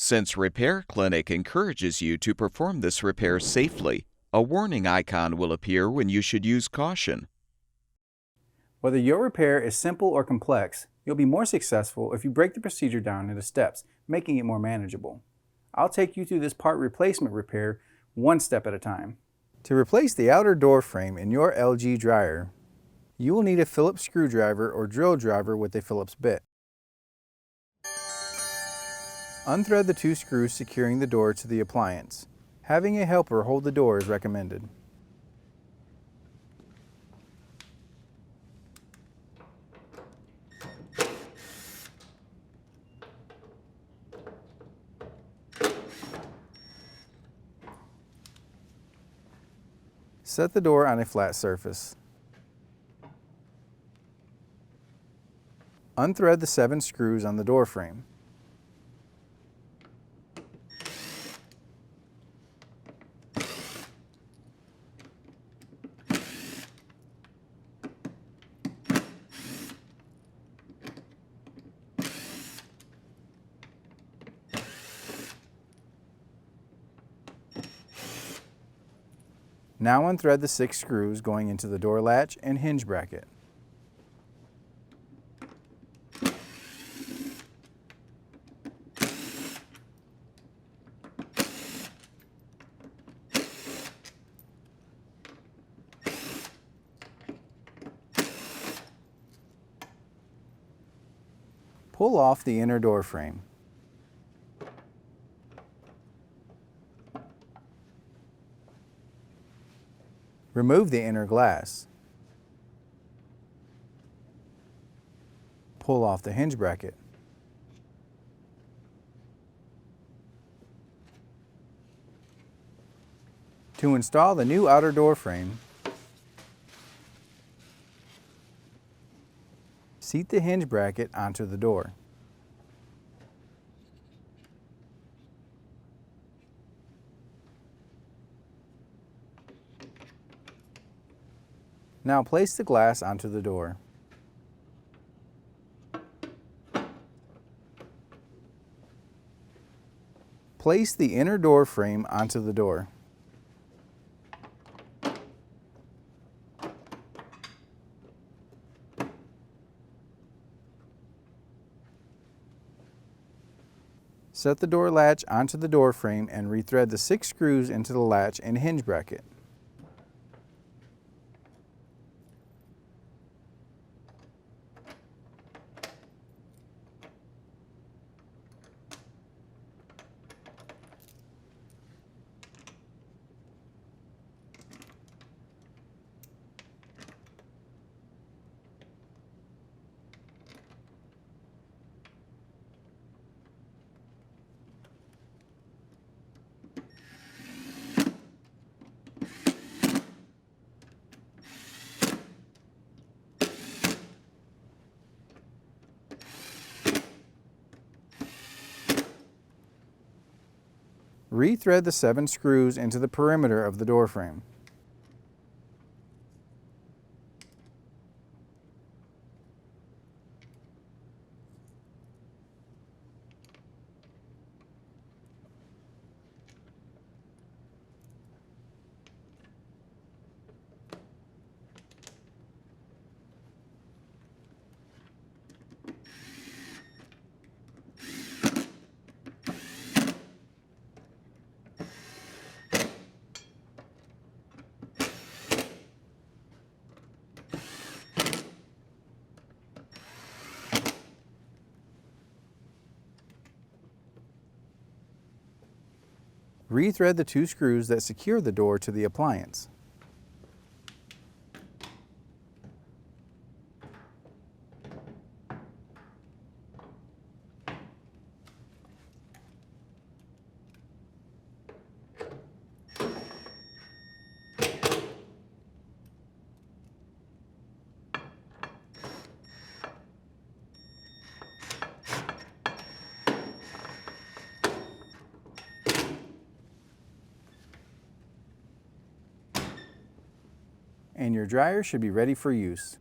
Since Repair Clinic encourages you to perform this repair safely, a warning icon will appear when you should use caution. Whether your repair is simple or complex, you'll be more successful if you break the procedure down into steps, making it more manageable. I'll take you through this part replacement repair one step at a time. To replace the outer door frame in your LG dryer, you will need a Phillips screwdriver or drill driver with a Phillips bit. Unthread the 2 screws securing the door to the appliance. Having a helper hold the door is recommended. Set the door on a flat surface. Unthread the 7 screws on the door frame. Now unthread the 6 screws going into the door latch and hinge bracket. Pull off the inner door frame. Remove the inner glass. Pull off the hinge bracket. To install the new outer door frame, seat the hinge bracket onto the door. Now place the glass onto the door. Place the inner door frame onto the door. Set the door latch onto the door frame and rethread the 6 screws into the latch and hinge bracket. Rethread the 7 screws into the perimeter of the door frame. Rethread the 2 screws that secure the door to the appliance. And your dryer should be ready for use.